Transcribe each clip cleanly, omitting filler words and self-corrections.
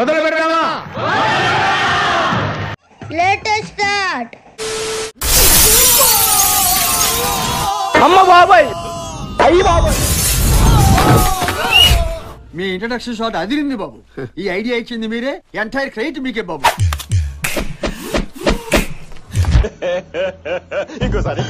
మొదలు పెడదామా? Latest start. అమ్మ బాబాయ్, అయ్యి బాబాయ్. మీ ఇంట్రడక్షన్ షాట్ అదిరింది బాబు. ఈ ఐడియా ఇచ్చింది మీరే, ఎంటైర్ క్రెడిట్ మీకే బాబు. ఇంకోసారి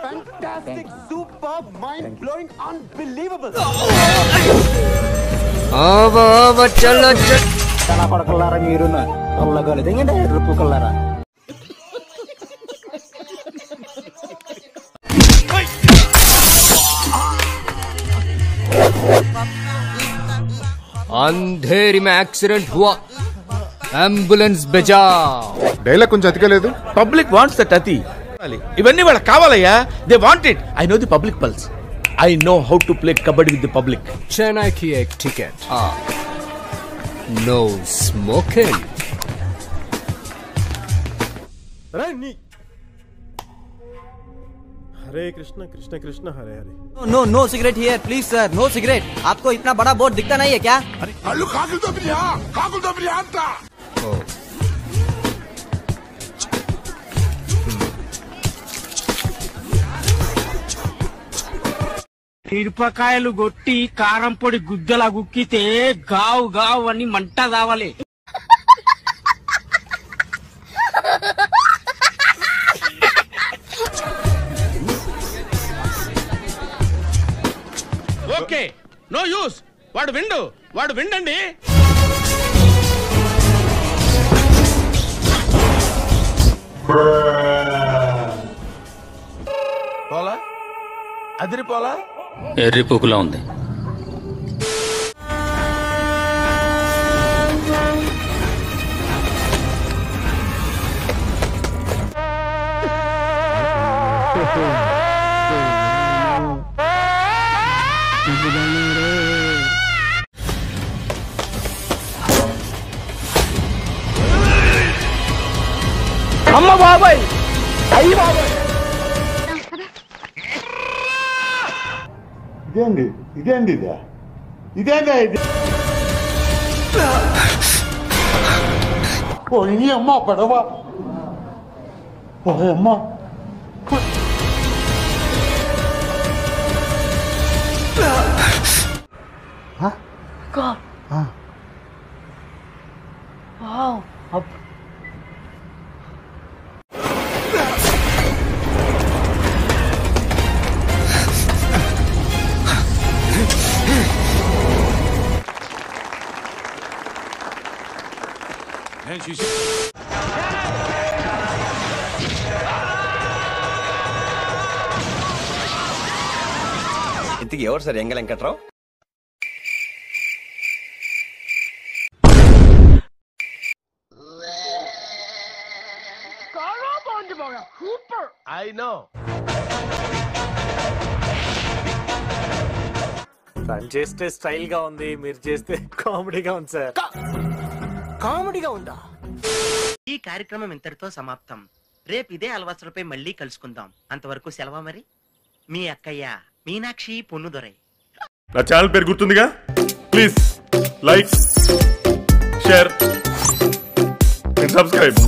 Fantastic, superb, mind-blowing, unbelievable. చలో చాలా కొడకల్లారా మీరు నల్లగలదు ఏంటంటే రుప్పుకల్లారా. अंधेरी में एक्सीडेंट हुआ, एम्बुलेंस भेजाओ. డైలాగ్ కొంచెం అతికలేదు. పబ్లిక్ వాంట్స్ దట్ అతి. ఇవన్నీ వాళ్ళకి కావాలయ్యా. They want it. I know the public pulse. I know how to play kabaddi with the public. Chennai की एक ticket. No smoking. Hare Krishna Krishna Krishna Hare Hare. No cigarette here please sir, no cigarette. आपको इतना बड़ा बोर्ड दिखता नहीं है क्या? మిరపకాయలు కొట్టి కారం పొడి గుద్దలా గుక్కితే గావు గావు అని మంట కావాలి. Okay, no use. వాడు విండండి. పోలా అదిరిపోలా. ఎర్రిపోకులా ఉంది. అమ్మ బాబాయ్, అయ్యి బాబాయ్. ఇదేంటి పోయి అమ్మ పడవ అమ్మ. ఇంతకీ ఎవరు సార్ ఎంగ వెంకట్రావు? I know. తను చేస్తే స్టైల్ గా ఉంది, మీరు చేస్తే కామెడీగా ఉంది సార్. కామెడీగా ఉందా? ఈ కార్యక్రమం ఇంతటితో సమాప్తం. రేపు ఇదే అలవాసులపై మళ్ళీ కలుసుకుందాం. అంతవరకు సెలవా మరి. మీ అక్కయ్య మీనాక్షి పొన్నుదొరై. నా ఛానల్ పేరు గుర్తుందిగా? Please like, share and subscribe.